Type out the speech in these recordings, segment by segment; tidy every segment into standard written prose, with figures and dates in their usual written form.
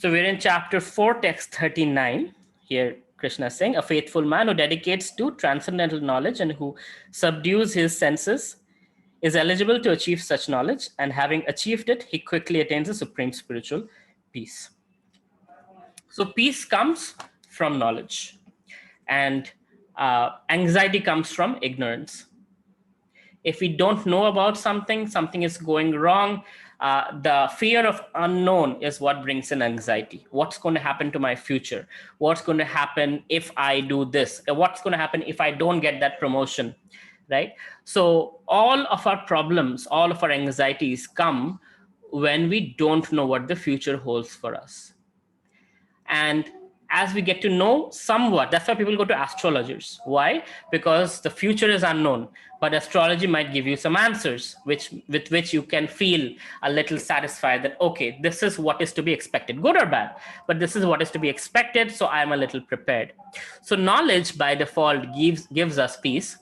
So we're in chapter 4, text 39. Here, Krishna is saying, a faithful man who dedicates to transcendental knowledge and who subdues his senses is eligible to achieve such knowledge, and having achieved it, he quickly attains a supreme spiritual peace. So peace comes from knowledge, and anxiety comes from ignorance. If we don't know about something, something is going wrong, the fear of unknown is what brings in anxiety. What's going to happen to my future? What's going to happen if I do this? What's going to happen if I don't get that promotion? Right? So all of our problems, all of our anxieties come when we don't know what the future holds for us. And as we get to know somewhat, that's why people go to astrologers. Why? Because the future is unknown, but astrology might give you some answers with which you can feel a little satisfied that, okay, this is what is to be expected, good or bad, but this is what is to be expected, so I'm a little prepared. So knowledge by default gives us peace,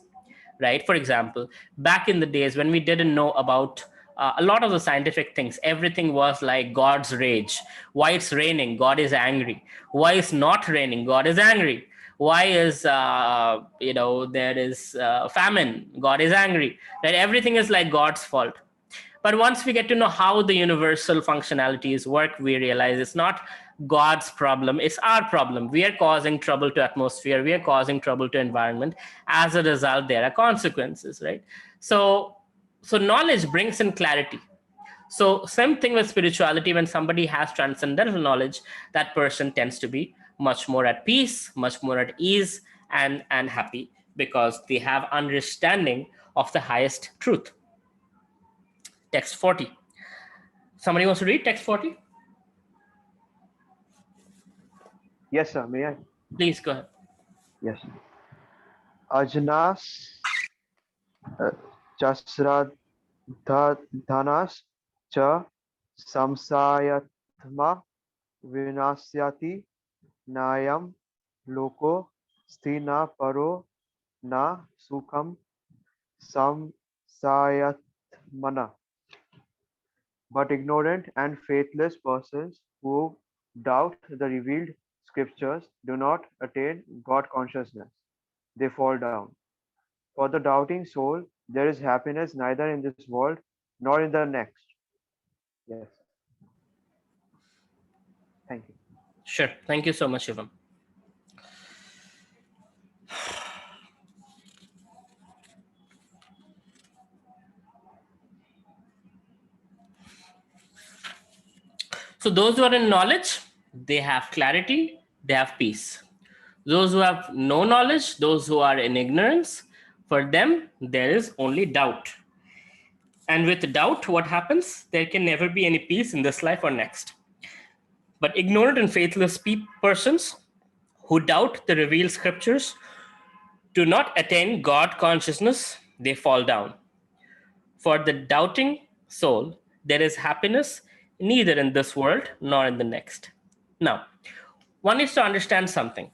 right? For example, back in the days when we didn't know about a lot of the scientific things, everything was like God's rage. Why it's raining? God is angry. Why it's not raining? God is angry. Why is there is famine? God is angry. That everything is like God's fault. But once we get to know how the universal functionalities work, we realize it's not God's problem, it's our problem. We are causing trouble to atmosphere, we are causing trouble to environment. As a result, there are consequences, right? So knowledge brings in clarity. So same thing with spirituality. When somebody has transcendental knowledge, that person tends to be much more at peace, much more at ease, and happy, because they have understanding of the highest truth. Text 40. Somebody wants to read text 40? Yes, sir. May I? Please go ahead. Yes. Ajnas chasradhanas cha samsayatma vinasyati nayam loko sthina paro na sukham samsayatmana. But ignorant and faithless persons who doubt the revealed scriptures do not attain God consciousness. They fall down. For the doubting soul, there is happiness neither in this world nor in the next. Yes. Thank you. Sure. Thank you so much, Shivam. So those who are in knowledge, they have clarity, they have peace. Those who have no knowledge, those who are in ignorance, for them, there is only doubt. And with doubt, what happens? There can never be any peace in this life or next. But ignorant and faithless persons who doubt the revealed scriptures do not attain God consciousness, they fall down. For the doubting soul, there is happiness neither in this world nor in the next. Now, one needs to understand something.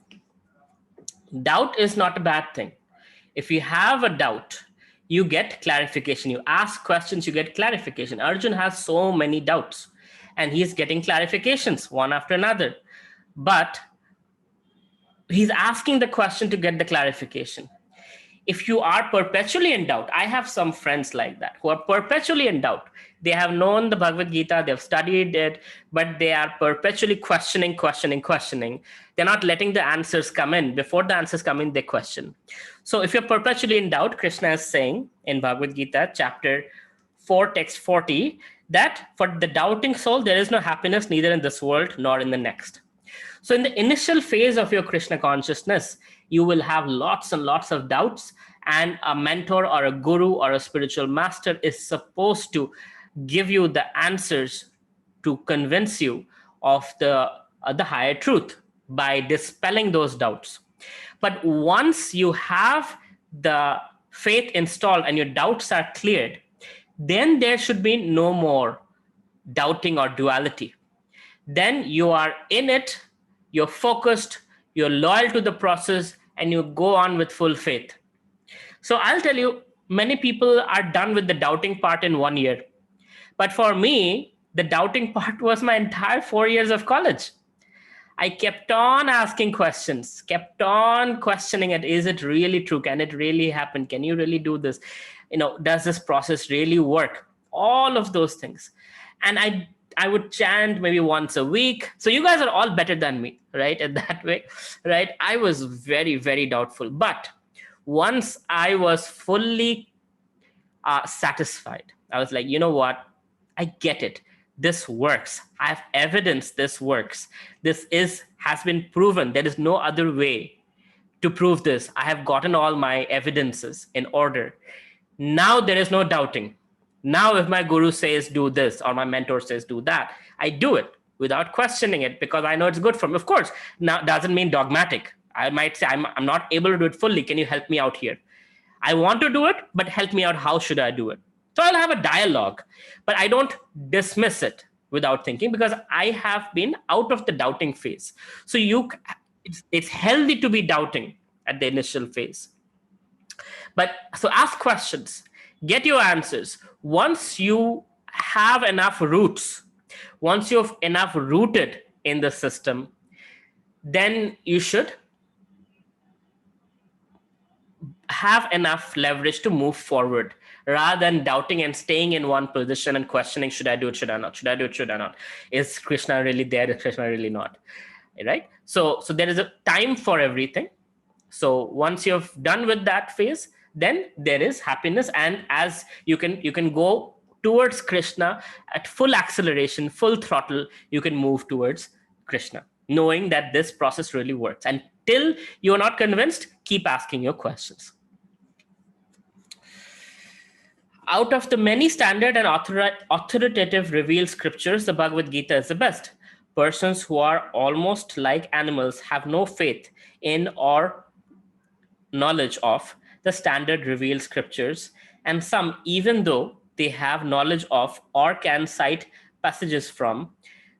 Doubt is not a bad thing. If you have a doubt, you get clarification. You ask questions, you get clarification. Arjun has so many doubts and he's getting clarifications one after another. But he's asking the question to get the clarification. If you are perpetually in doubt, I have some friends like that who are perpetually in doubt. They have known the Bhagavad Gita, they've studied it, but they are perpetually questioning. They're not letting the answers come in. Before the answers come in, they question. So if you're perpetually in doubt, Krishna is saying in Bhagavad Gita, chapter 4, text 40, that for the doubting soul, there is no happiness neither in this world nor in the next. So in the initial phase of your Krishna consciousness, you will have lots and lots of doubts, and a mentor or a guru or a spiritual master is supposed to give you the answers to convince you of the higher truth by dispelling those doubts. But once you have the faith installed and your doubts are cleared, then there should be no more doubting or duality. Then you are in it, you're focused, you're loyal to the process, and you go on with full faith. So I'll tell you, many people are done with the doubting part in 1 year. But for me, the doubting part was my entire 4 years of college. I kept on asking questions, kept on questioning it. Is it really true? Can it really happen? Can you really do this? Does this process really work? All of those things. And I would chant maybe once a week. So you guys are all better than me, right? In that way, right? I was very, very doubtful. But once I was fully satisfied, I was like, you know what? I get it. This works. I have evidence this works. Has been proven. There is no other way to prove this. I have gotten all my evidences in order. Now there is no doubting. Now, if my guru says do this or my mentor says do that, I do it without questioning it because I know it's good for me. Of course, now doesn't mean dogmatic. I might say, I'm not able to do it fully. Can you help me out here? I want to do it, but help me out. How should I do it? So I'll have a dialogue, but I don't dismiss it without thinking because I have been out of the doubting phase. So it's healthy to be doubting at the initial phase. But so ask questions, get your answers. Once you have enough roots, once you've enough rooted in the system, then you should have enough leverage to move forward rather than doubting and staying in one position and questioning, should I do it, should I not, should I do it, should I not, is Krishna really there, is Krishna really not, right? So there is a time for everything. So once you've done with that phase, then there is happiness, and as you can go towards Krishna at full acceleration, full throttle, you can move towards Krishna, knowing that this process really works. And till you're not convinced, keep asking your questions. Out of the many standard and authoritative revealed scriptures, the Bhagavad Gita is the best. Persons who are almost like animals have no faith in or knowledge of the standard revealed scriptures, and some, even though they have knowledge of or can cite passages from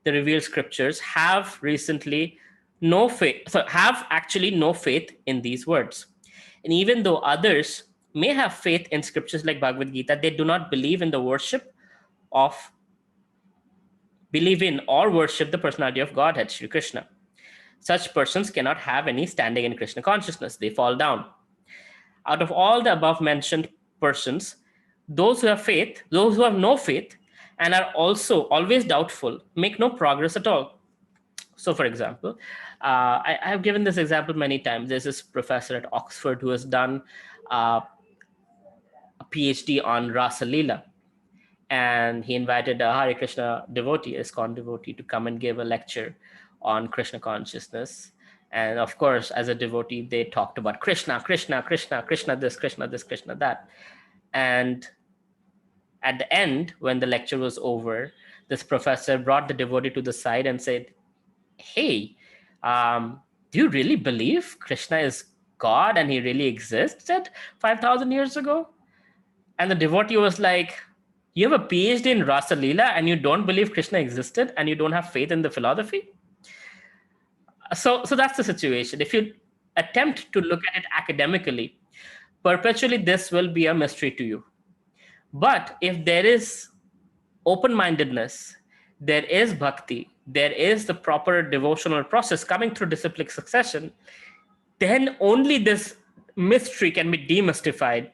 the revealed scriptures, have recently no faith, so have actually no faith in these words. And even though others may have faith in scriptures like Bhagavad Gita, they do not believe in or worship the personality of Godhead, Sri Krishna. Such persons cannot have any standing in Krishna consciousness. They fall down. Out of all the above mentioned persons, those who have faith, those who have no faith, and are also always doubtful, make no progress at all. So, for example, I have given this example many times. There's this professor at Oxford who has done a PhD on Rasa Leela, and he invited a Hare Krishna devotee, a ISKCON devotee, to come and give a lecture on Krishna consciousness. And of course, as a devotee, they talked about Krishna, Krishna, Krishna, Krishna this, Krishna this, Krishna that. And at the end, when the lecture was over, this professor brought the devotee to the side and said, hey, do you really believe Krishna is God and he really existed 5,000 years ago? And the devotee was like, you have a PhD in Rasa Leela and you don't believe Krishna existed and you don't have faith in the philosophy? So that's the situation. If you attempt to look at it academically, perpetually this will be a mystery to you. But if there is open-mindedness, there is bhakti, there is the proper devotional process coming through disciplic succession, then only this mystery can be demystified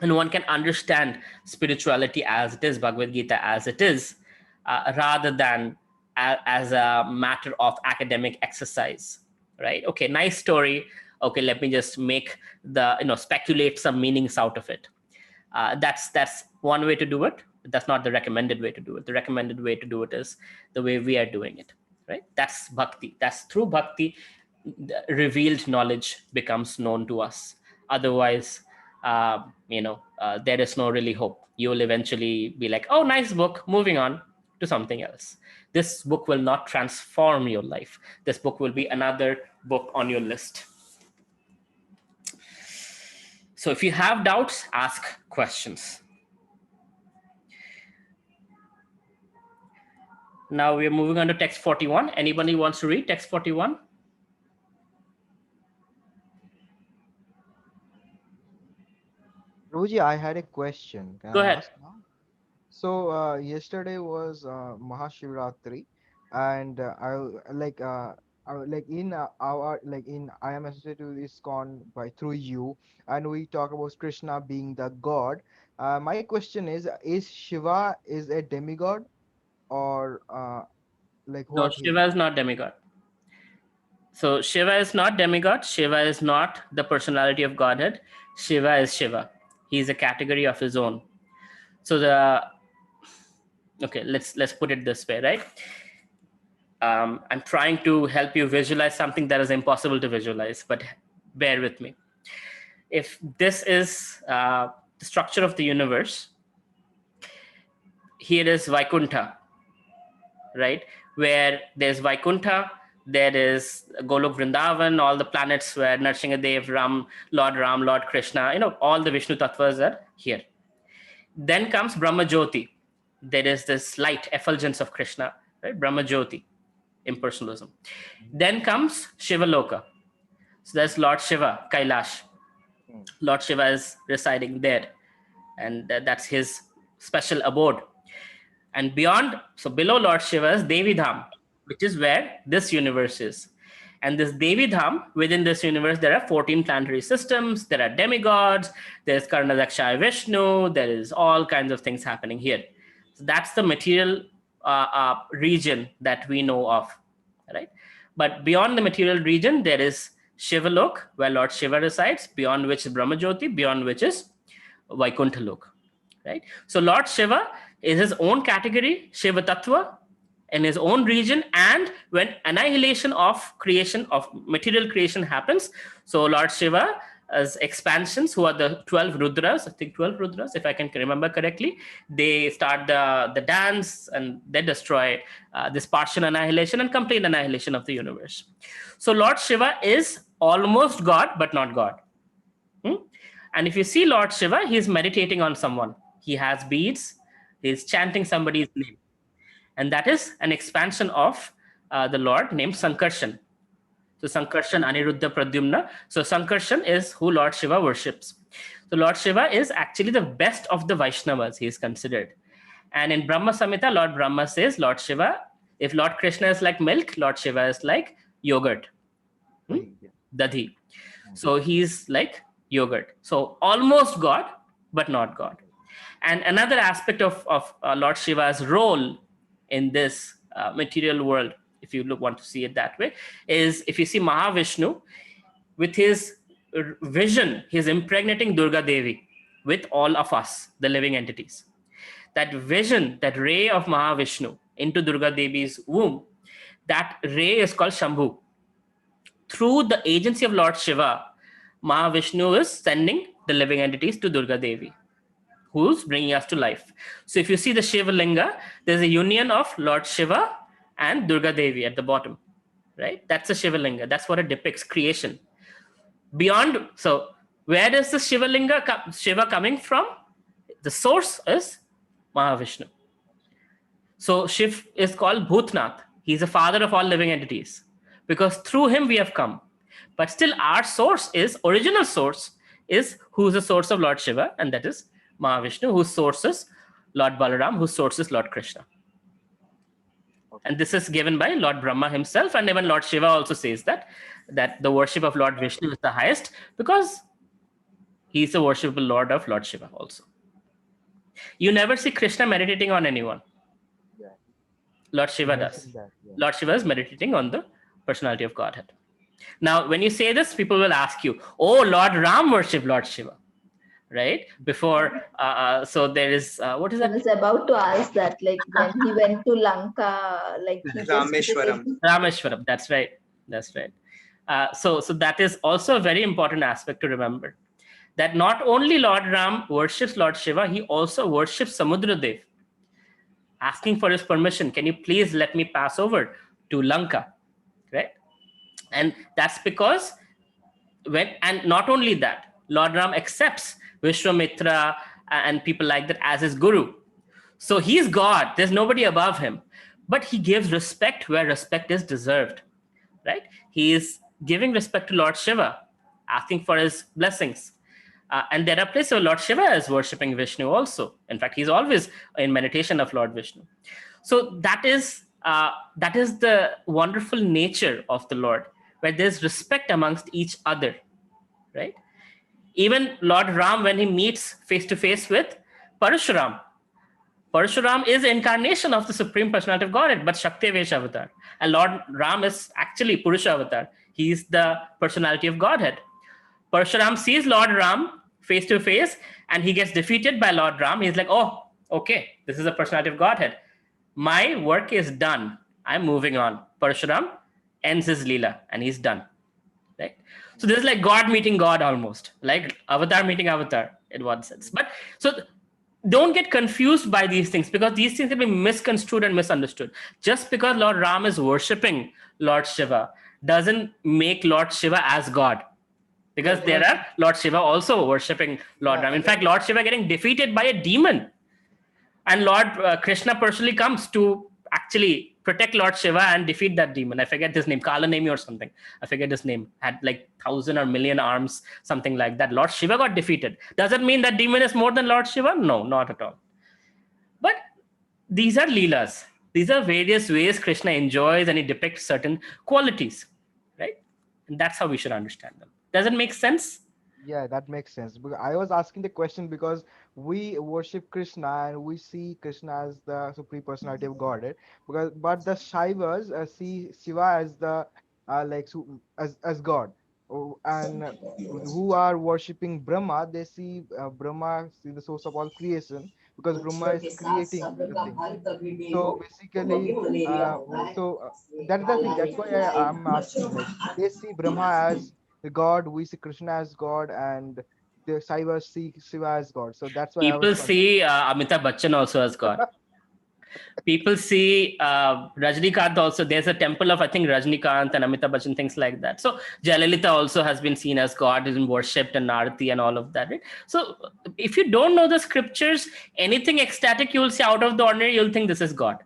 and one can understand spirituality as it is, Bhagavad Gita as it is, rather than as a matter of academic exercise, right? Okay, nice story. Okay, let me just make speculate some meanings out of it. That's one way to do it. That's not the recommended way to do it. The recommended way to do it is the way we are doing it, right? That's bhakti. That's through bhakti, the revealed knowledge becomes known to us. Otherwise, there is no really hope. You will eventually be like, oh, nice book, moving on to something else. This book will not transform your life. This book will be another book on your list. So if you have doubts, ask questions. Now we're moving on to text 41. Anybody wants to read text 41? Prabhuji, I had a question. Can Go I ahead. ask now? So yesterday was Mahashivratri, and like in our like in I am associated with ISKCON by through you, and we talk about Krishna being the god. My question is Shiva is a demigod, or like No, what he? Shiva is not demigod. So Shiva is not demigod. Shiva is not the personality of Godhead. Shiva is Shiva. He is a category of his own. So the okay, let's put it this way, right? I'm trying to help you visualize something that is impossible to visualize, but bear with me. If this is the structure of the universe, here is Vaikuntha, right? Where there's Vaikuntha, there is Golok Vrindavan, all the planets where Narsingadev, Ram, Lord Krishna, all the Vishnu tattvas are here. Then comes Brahma Jyoti. There is this light effulgence of Krishna, right? Brahma Jyoti, impersonalism. Then comes Shiva Loka. So there's Lord Shiva, Kailash. Lord Shiva is residing there, and that's his special abode. And beyond, so below Lord Shiva is Devi Dham, which is where this universe is. And this Devi Dham, within this universe, there are 14 planetary systems, there are demigods, there's Karnadakshaya Vishnu, there is all kinds of things happening here. So that's the material region that we know of, right? But beyond the material region, there is Shivalok, where Lord Shiva resides, beyond which is Brahma Jyoti, beyond which is Vaikuntha Lok, right? So Lord Shiva is his own category, Shiva Tattva, in his own region. And when annihilation of creation, of material creation happens, so Lord Shiva as expansions, who are the 12 Rudras, I think 12 Rudras, if I can remember correctly, they start the dance and they destroy this partial annihilation and complete annihilation of the universe. So Lord Shiva is almost God, but not God. And if you see Lord Shiva, he's meditating on someone. He has beads, he's chanting somebody's name. And that is an expansion of the Lord named Sankarshan. So Sankarshan, Aniruddha, Pradyumna. So Sankarshan is who Lord Shiva worships. So Lord Shiva is actually the best of the Vaishnavas, he is considered. And in Brahma Samhita, Lord Brahma says, Lord Shiva, if Lord Krishna is like milk, Lord Shiva is like yogurt. Dadhi. So he's like yogurt. So almost God, but not God. And another aspect of Lord Shiva's role in this material world, if you want to see it that way, is if you see Mahavishnu, with his vision, he's impregnating Durga Devi with all of us, the living entities. That vision, that ray of Mahavishnu into Durga Devi's womb, that ray is called Shambhu. Through the agency of Lord Shiva, Mahavishnu is sending the living entities to Durga Devi, who's bringing us to life. So if you see the Shiva Linga, there's a union of Lord Shiva and Durga Devi at the bottom, right? That's a Shiva Linga. That's what it depicts, creation. Beyond, so where is the Shiva Linga, Shiva coming from? The source is Mahavishnu. So Shiv is called Bhutnath. He's the father of all living entities because through him we have come. But still our source is, original source is who's the source of Lord Shiva, and that is Mahavishnu, whose source is Lord Balaram, whose source is Lord Krishna. And this is given by Lord Brahma himself, and even Lord Shiva also says that the worship of Lord Vishnu is the highest because he is the worshipable Lord of Lord Shiva also. You never see Krishna meditating on anyone. Yeah. Lord Shiva does. Lord Shiva is meditating on the personality of Godhead. Now, when you say this, people will ask you, oh, Lord Ram worship Lord Shiva, right? Before, so there is, what is that? I was about to ask that, like when he went to Lanka, like he Rameshwaram. Rameshwaram, that's right. That's right. So that is also a very important aspect to remember. That not only Lord Ram worships Lord Shiva, he also worships Samudradev, asking for his permission. Can you please let me pass over to Lanka, right? And that's because and not only that, Lord Ram accepts Vishwamitra and people like that as his guru. So he's God, there's nobody above him, but he gives respect where respect is deserved, right? He is giving respect to Lord Shiva, asking for his blessings. And there are places where Lord Shiva is worshipping Vishnu also. In fact, he's always in meditation of Lord Vishnu. So that is that is the wonderful nature of the Lord, where there's respect amongst each other, right? Even Lord Ram, when he meets face to face with Parashuram, Parshuram is incarnation of the Supreme Personality of Godhead, but Shakti Vesha Avatar. And Lord Ram is actually Purusha Avatar. He is the personality of Godhead. Parshuram sees Lord Ram face to face and he gets defeated by Lord Ram. He's like, oh, okay, this is the personality of Godhead. My work is done. I'm moving on. Parshuram ends his Leela and he's done. Right? So this is like God meeting God almost, like Avatar meeting Avatar in one sense. But so don't get confused by these things, because these things can be misconstrued and misunderstood. Just because Lord Ram is worshipping Lord Shiva doesn't make Lord Shiva as God. Because there are Lord Shiva also worshipping Lord Ram. In fact, Lord Shiva getting defeated by a demon. And Lord Krishna personally comes to actually protect Lord Shiva and defeat that demon. I forget his name, Kalanemi or something. I forget his name. Had like 1,000 or million arms, something like that. Lord Shiva got defeated. Does it mean that demon is more than Lord Shiva? No, not at all. But these are Leelas. These are various ways Krishna enjoys and he depicts certain qualities, right? And that's how we should understand them. Does it make sense? Yeah, that makes sense. Because I was asking the question because we worship Krishna and we see Krishna as the supreme personality of Godhead. But the Shaivas see Shiva as the as God. And who are worshipping Brahma, they see Brahma see the source of all creation, because Brahma is creating the thing. So basically, that's the thing. That's why I'm asking. Like, they see Brahma as the God, we see Krishna as God, and the Saivas see Shiva as God. So that's why I was People see Amitabh Bachchan also as God. People see Rajnikant also. There's a temple of, I think, Rajnikant and Amitabh Bachchan, things like that. So Jayalalitha also has been seen as God, is worshipped and Narati and all of that. Right? So if you don't know the scriptures, anything ecstatic you will see out of the ordinary, you'll think this is God.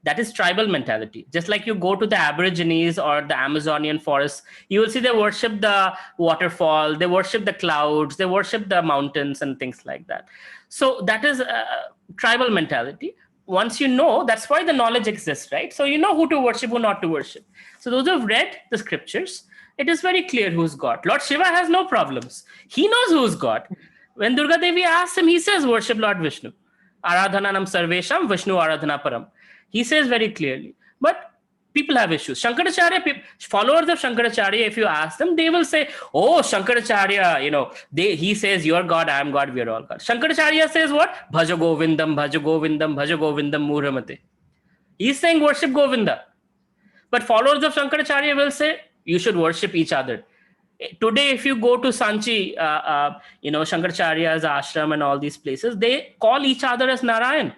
That is tribal mentality. Just like you go to the Aborigines or the Amazonian forests, you will see they worship the waterfall, they worship the clouds, they worship the mountains and things like that. So that is tribal mentality. Once you know, that's why the knowledge exists, right? So you know who to worship, who not to worship. So those who have read the scriptures, it is very clear who's God. Lord Shiva has no problems. He knows who's God. When Durga Devi asks him, he says, worship Lord Vishnu. Aradhananam sarvesham Vishnu aradhana param. He says very clearly. But people have issues. Shankaracharya, followers of Shankaracharya, if you ask them, they will say, oh, Shankaracharya, he says, you're God, I am God, we're all God. Shankaracharya says what? Bhaja Govindam, Bhaja Govindam, Bhaja Govindam, Muramate. He's saying worship Govinda. But followers of Shankaracharya will say, you should worship each other. Today, if you go to Sanchi, Shankaracharya's ashram and all these places, they call each other as Narayan.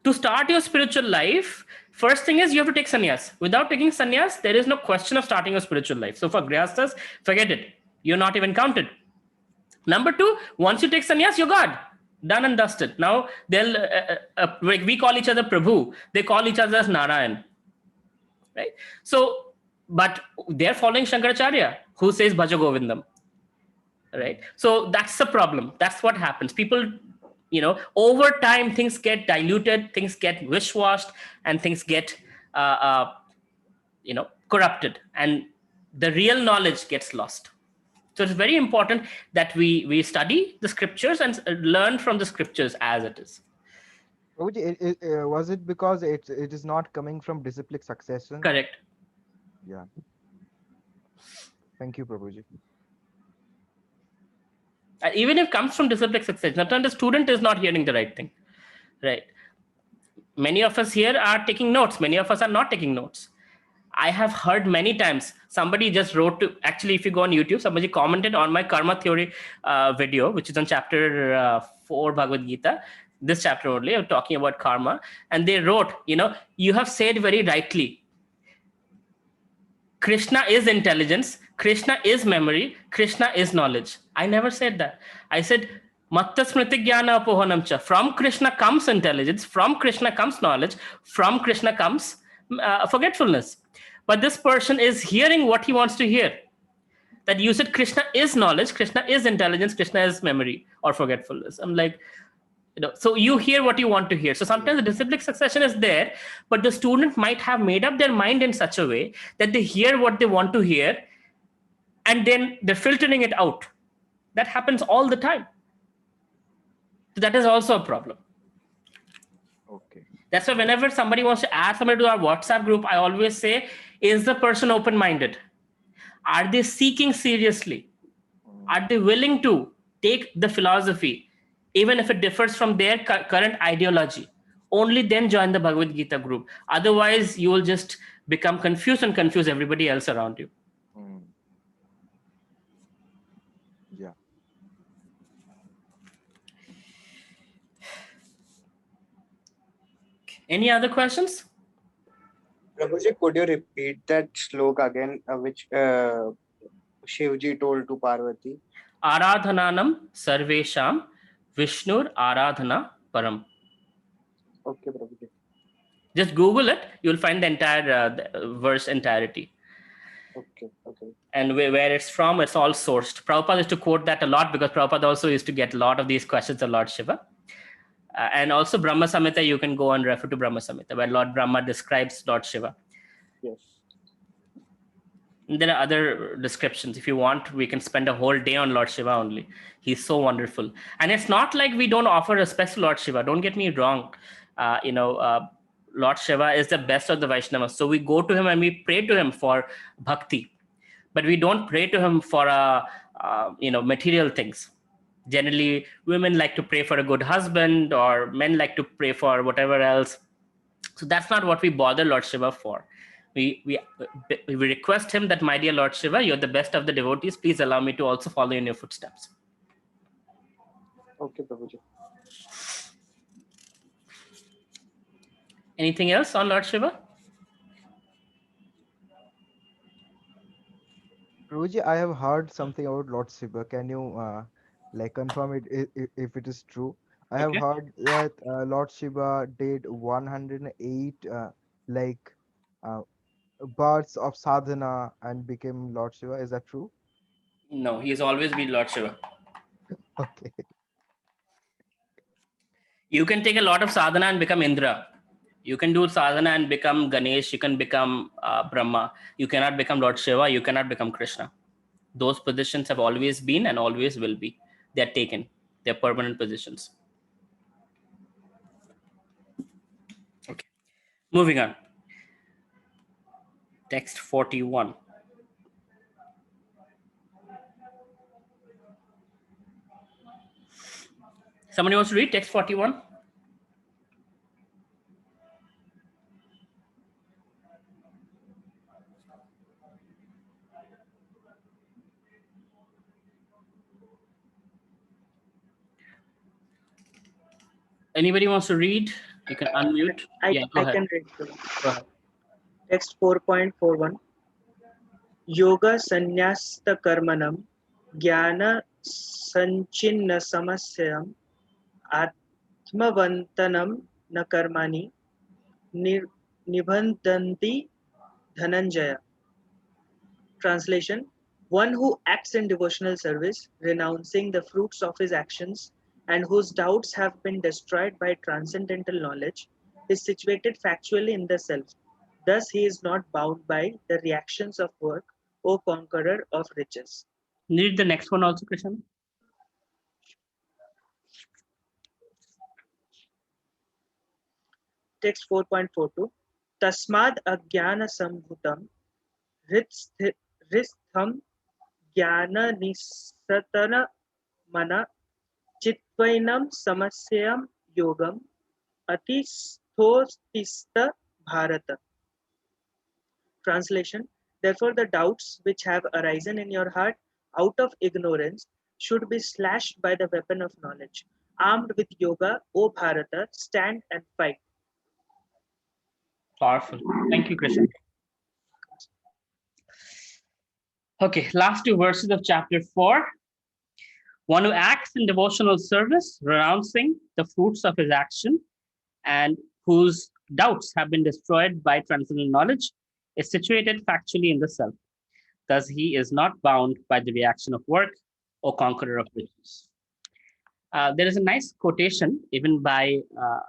To start your spiritual life, first thing is you have to take sannyas. Without taking sannyas, there is no question of starting your spiritual life. So for grihasthas, forget it. You're not even counted. Number two, once you take sannyas, you're God. Done and dusted. Now, we call each other Prabhu. They call each other as Narayan. Right? So, but they're following Shankaracharya, who says Bhaja Govindam. Right? So that's the problem. That's what happens. People, over time, things get diluted, things get wish-washed, and things get, corrupted. And the real knowledge gets lost. So it's very important that we study the scriptures and learn from the scriptures as it is. Was it because it is not coming from disciplic succession? Correct. Yeah. Thank you, Prabhuji. Even if it comes from disciplic succession, sometimes the student is not hearing the right thing, right? Many of us here are taking notes. Many of us are not taking notes. I have heard many times, somebody just wrote actually, if you go on YouTube, somebody commented on my karma theory video, which is on chapter 4 Bhagavad Gita, this chapter only, I'm talking about karma. And they wrote, you have said very rightly, Krishna is intelligence, Krishna is memory, Krishna is knowledge. I never said that. I said, Matta smriti jnana apohanam cha. From Krishna comes intelligence, from Krishna comes knowledge, from Krishna comes forgetfulness. But this person is hearing what he wants to hear. That you said Krishna is knowledge, Krishna is intelligence, Krishna is memory or forgetfulness. I'm like, So you hear what you want to hear. So sometimes the disciplic succession is there, but the student might have made up their mind in such a way that they hear what they want to hear, and then they're filtering it out. That happens all the time. So that is also a problem. Okay. That's why whenever somebody wants to add somebody to our WhatsApp group, I always say, is the person open-minded? Are they seeking seriously? Are they willing to take the philosophy, even if it differs from their current ideology? Only then join the Bhagavad Gita group. Otherwise, you will just become confused and confuse everybody else around you. Yeah. Any other questions? Prabhuji, could you repeat that sloka again, which Shivji told to Parvati? Aradhananam sarvesham Vishnur Aradhana Param. Okay, Prabhuji. Just Google it. You'll find the entire verse entirety. Okay, okay. And where it's from, it's all sourced. Prabhupada used to quote that a lot because Prabhupada also used to get a lot of these questions of Lord Shiva. And also Brahma Samhita, you can go and refer to Brahma Samhita, where Lord Brahma describes Lord Shiva. Yes. And there are other descriptions. If you want, we can spend a whole day on Lord Shiva only. He's so wonderful. And it's not like we don't offer respect to Lord Shiva. Don't get me wrong. Lord Shiva is the best of the Vaishnavas. So we go to him and we pray to him for bhakti. But we don't pray to him for material things. Generally, women like to pray for a good husband, or men like to pray for whatever else. So that's not what we bother Lord Shiva for. We request him that, my dear Lord Shiva, you're the best of the devotees. Please allow me to also follow in your footsteps. Okay, Prabhuji. Anything else on Lord Shiva? Prabhuji, I have heard something about Lord Shiva. Can you confirm it if it is true? I have Okay. heard that Lord Shiva did 108 uh, births of sadhana and became Lord Shiva. Is that true? No, he's always been Lord Shiva. Okay. You can take a lot of sadhana and become Indra. You can do sadhana and become Ganesh. You can become Brahma. You cannot become Lord Shiva. You cannot become Krishna. Those positions have always been and always will be. They're taken. They're permanent positions. Okay. Moving on. Text 41. Somebody wants to read text 41? Anybody wants to read? You can unmute. I Go can ahead. read. Go ahead. Text 4.41. Yoga sannyasta karmanam jnana sanchinna samasyam atmavantanam na karmani nibandhanti dhananjaya. Translation: one who acts in devotional service, renouncing the fruits of his actions, and whose doubts have been destroyed by transcendental knowledge, is situated factually in the self. Thus, he is not bound by the reactions of work, O conqueror of riches. Read the next one also, Krishna. Text 4.42. Tasmad ajnana sambhutam hritham jnana nisatana mana chitvainam samasyam yogam atistostista bharata. Translation: therefore the doubts which have arisen in your heart out of ignorance should be slashed by the weapon of knowledge. Armed with yoga, O Bharata, stand and fight. Powerful. Thank you, Krishna. Okay, last two verses of chapter 4. One who acts in devotional service, renouncing the fruits of his action, and whose doubts have been destroyed by transcendental knowledge, is situated factually in the self. Thus, he is not bound by the reaction of work, or conqueror of riches. there is a nice quotation even by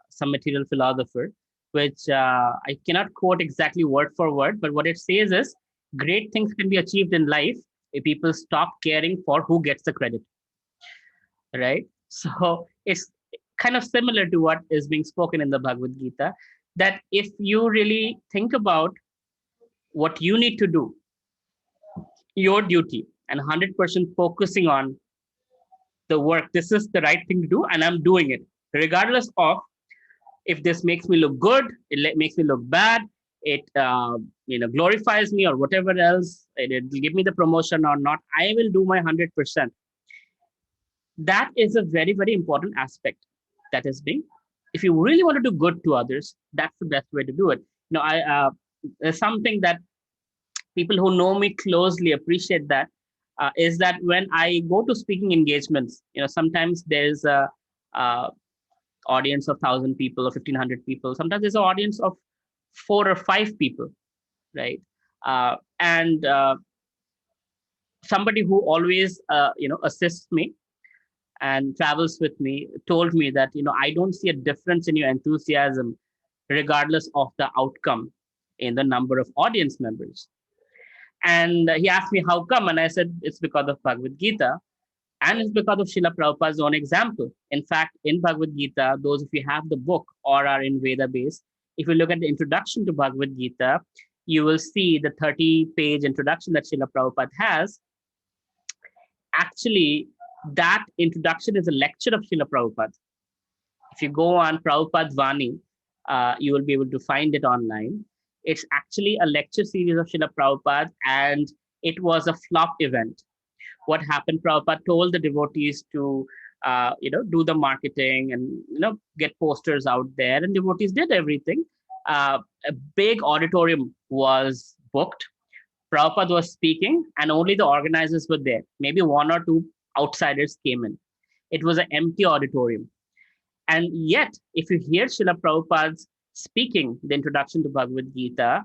some material philosopher, which I cannot quote exactly word for word, but what it says is great things can be achieved in life if people stop caring for who gets the credit, right? So it's kind of similar to what is being spoken in the Bhagavad Gita, that if you really think about what you need to do, your duty, and 100% focusing on the work, this is the right thing to do, and I'm doing it, regardless of if this makes me look good, makes me look bad, it glorifies me or whatever else, it will give me the promotion or not. I will do my 100%. That is a very, very important aspect that is being. If you really want to do good to others, that's the best way to do it. There's something that people who know me closely appreciate, that is that when I go to speaking engagements, sometimes there's a audience of 1,000 people or 1,500 people. Sometimes there's an audience of 4 or 5 people, right? And somebody who always assists me and travels with me told me that I don't see a difference in your enthusiasm regardless of the outcome in the number of audience members. And he asked me how come, and I said it's because of Bhagavad Gita, and it's because of Srila Prabhupada's own example. In fact, in Bhagavad Gita, those of you have the book or are in Veda base, if you look at the introduction to Bhagavad Gita, you will see the 30-page introduction that Srila Prabhupada has. Actually, that introduction is a lecture of Srila Prabhupada. If you go on Prabhupada Vani, you will be able to find it online. It's actually a lecture series of Srila Prabhupada, and it was a flop event. What happened, Prabhupada told the devotees to do the marketing and get posters out there, and devotees did everything. A big auditorium was booked. Prabhupada was speaking, and only the organizers were there. Maybe 1 or 2 outsiders came in. It was an empty auditorium. And yet, if you hear Srila Prabhupada's speaking, the introduction to Bhagavad Gita,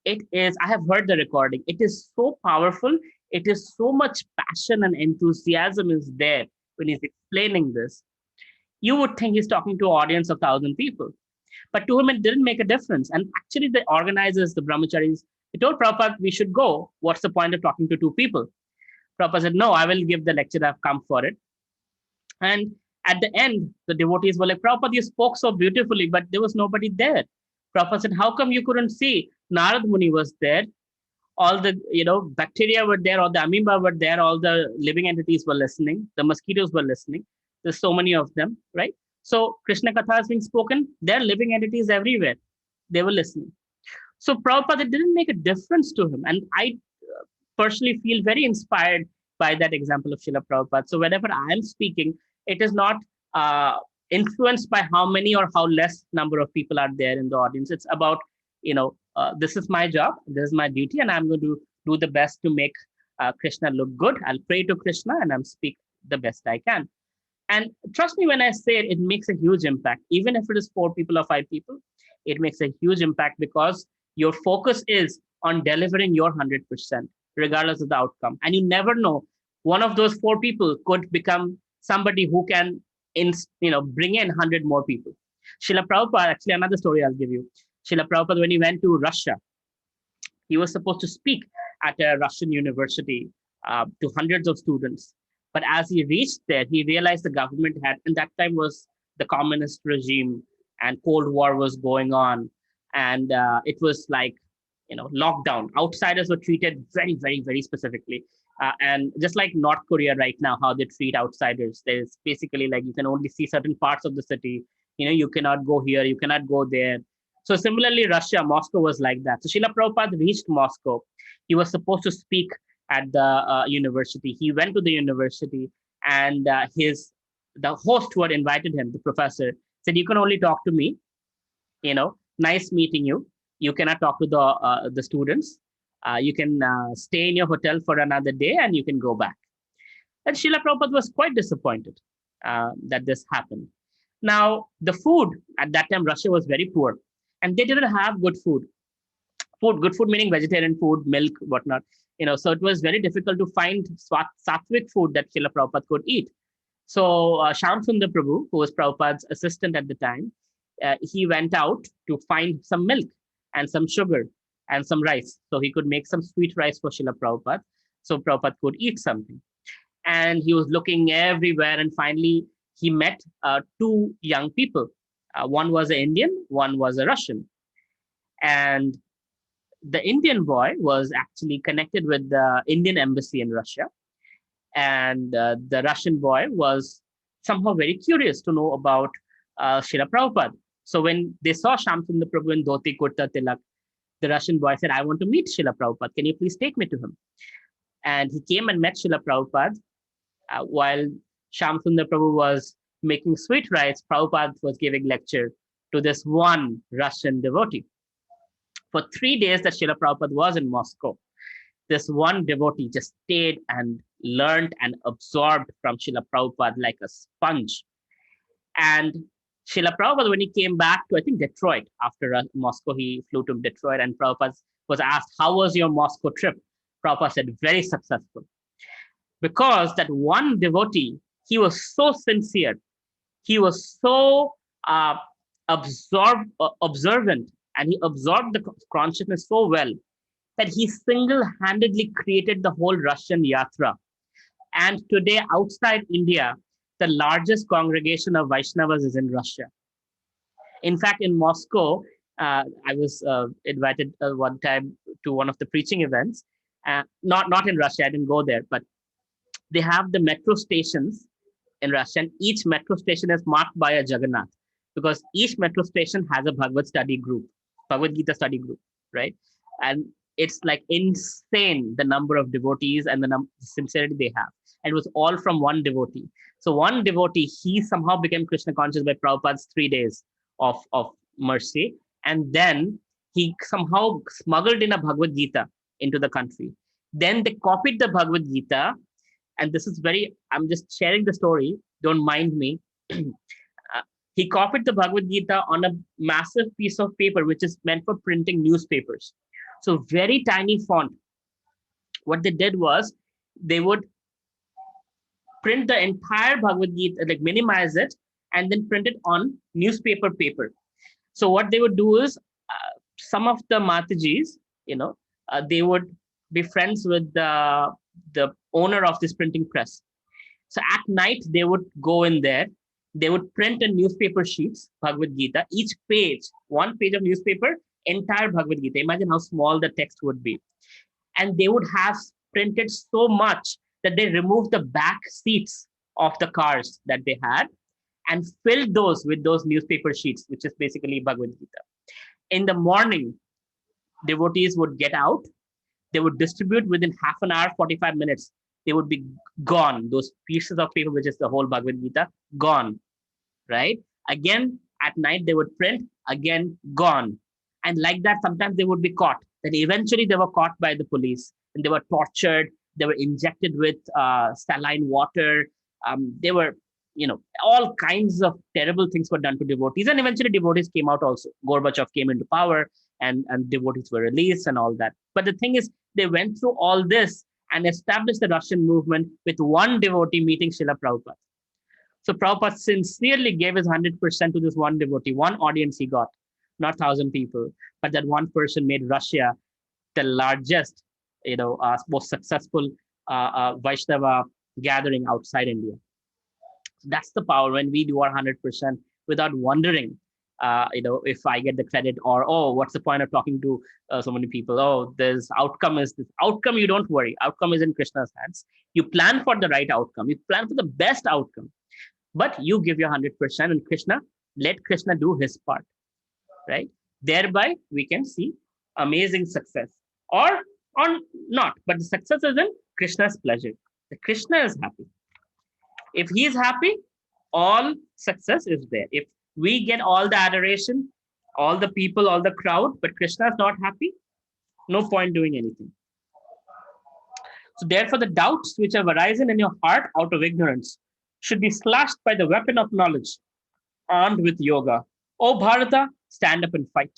I have heard the recording. It is so powerful. It is so much passion and enthusiasm is there when he's explaining this. You would think he's talking to an audience of 1,000 people. But to him, it didn't make a difference. And actually, the organizers, the brahmacharis, they told Prabhupada, we should go. What's the point of talking to 2 people? Prabhupada said, no, I will give the lecture. I've come for it. And at the end, the devotees were like, Prabhupada, you spoke so beautifully, but there was nobody there. Prabhupada said, how come you couldn't see? Narad Muni was there. All the bacteria were there, all the amoeba were there, all the living entities were listening, the mosquitoes were listening. There's so many of them, right? So Krishna Katha is being spoken, there are living entities everywhere. They were listening. So Prabhupada, it didn't make a difference to him. And I personally feel very inspired by that example of Srila Prabhupada. So whenever I am speaking, it is not influenced by how many or how less number of people are there in the audience. It's about, this is my job, this is my duty, and I'm going to do the best to make Krishna look good. I'll pray to Krishna and I'm speak the best I can. And trust me when I say it, it makes a huge impact. Even if it is 4 people or 5 people, it makes a huge impact because your focus is on delivering your 100%, regardless of the outcome. And you never know, one of those 4 people could become somebody who can bring in 100 more people. Srila Prabhupada, actually another story I'll give you. Srila Prabhupada, when he went to Russia, he was supposed to speak at a Russian university to hundreds of students. But as he reached there, he realized the government had, and that time was the communist regime and Cold War was going on. And it was like, lockdown. Outsiders were treated very, very, very specifically. And just like North Korea right now, how they treat outsiders, there's basically like you can only see certain parts of the city. You cannot go here, you cannot go there. So similarly, Russia, Moscow was like that. So Srila Prabhupada reached Moscow. He was supposed to speak at the university. He went to the university, and the host who had invited him, the professor, said, you can only talk to me. Nice meeting you. You cannot talk to the students. You can stay in your hotel for another day and you can go back. And Srila Prabhupada was quite disappointed that this happened. Now, the food at that time, Russia was very poor and they didn't have good food. Good food meaning vegetarian food, milk, whatnot. So it was very difficult to find sattvic food that Srila Prabhupada could eat. So Shyam Sundar Prabhu, who was Prabhupada's assistant at the time, he went out to find some milk and some sugar and some rice. So he could make some sweet rice for Srila Prabhupada. So Prabhupada could eat something. And he was looking everywhere. And finally, he met two young people. One was an Indian, one was a Russian. And the Indian boy was actually connected with the Indian embassy in Russia. And the Russian boy was somehow very curious to know about Srila Prabhupada. So when they saw Shyam Sundar Prabhu in dhoti, kurta, tilak, the Russian boy said, I want to meet Srila Prabhupada. Can you please take me to him? And he came and met Srila Prabhupada. While Shyam Sundar Prabhu was making sweet rice, Prabhupada was giving lecture to this one Russian devotee. For 3 days that Srila Prabhupada was in Moscow, this one devotee just stayed and learned and absorbed from Srila Prabhupada like a sponge. And Srila Prabhupada, when he came back to, I think, Detroit, after Moscow, he flew to Detroit, and Prabhupada was asked, how was your Moscow trip? Prabhupada said, very successful. Because that one devotee, he was so sincere, he was so observant, and he absorbed the consciousness so well that he single-handedly created the whole Russian yatra. And today, outside India, the largest congregation of Vaishnavas is in Russia. In fact, in Moscow, I was invited one time to one of the preaching events. Not in Russia, I didn't go there, but they have the metro stations in Russia, and each metro station is marked by a Jagannath, because each metro station has a Bhagavad study group, Bhagavad Gita study group, right? And it's like insane, the number of devotees and the sincerity they have. And it was all from one devotee. So one devotee, he somehow became Krishna conscious by Prabhupada's 3 days of mercy. And then he somehow smuggled in a Bhagavad Gita into the country. Then they copied the Bhagavad Gita. And this is I'm just sharing the story, don't mind me. He copied the Bhagavad Gita on a massive piece of paper, which is meant for printing newspapers. So very tiny font. What they did was they would print the entire Bhagavad Gita, like minimize it, and then print it on newspaper paper. So what they would do is some of the Matajis, they would be friends with the owner of this printing press. So at night, they would go in there, they would print in newspaper sheets, Bhagavad Gita, each page, one page of newspaper, entire Bhagavad Gita. Imagine how small the text would be. And they would have printed so much that they removed the back seats of the cars that they had and filled those with those newspaper sheets, which is basically Bhagavad Gita. In the morning, devotees would get out, they would distribute within half an hour, 45 minutes. They would be gone. Those pieces of paper, which is the whole Bhagavad Gita, gone, right? Again, at night, they would print, again, gone. And like that, sometimes they would be caught. Then eventually they were caught by the police and they were tortured. They were injected with saline water. They were, all kinds of terrible things were done to devotees. And eventually devotees came out also. Gorbachev came into power and devotees were released and all that. But the thing is, they went through all this and established the Russian movement with one devotee meeting Srila Prabhupada. So Prabhupada sincerely gave his 100% to this one devotee, one audience he got, not 1,000 people, but that one person made Russia the largest, most successful Vaishnava gathering outside India. That's the power when we do our 100% without wondering, if I get the credit or, oh, what's the point of talking to so many people? Oh, this outcome, you don't worry. Outcome is in Krishna's hands. You plan for the right outcome. You plan for the best outcome, but you give your 100% and let Krishna do his part, right? Thereby, we can see amazing success or not, but the success is in Krishna's pleasure. The Krishna is happy. If he is happy, all success is there. If we get all the adoration, all the people, all the crowd, but Krishna is not happy, no point doing anything. So therefore, the doubts which have arisen in your heart out of ignorance should be slashed by the weapon of knowledge, armed with yoga. Oh, Bharata, stand up and fight.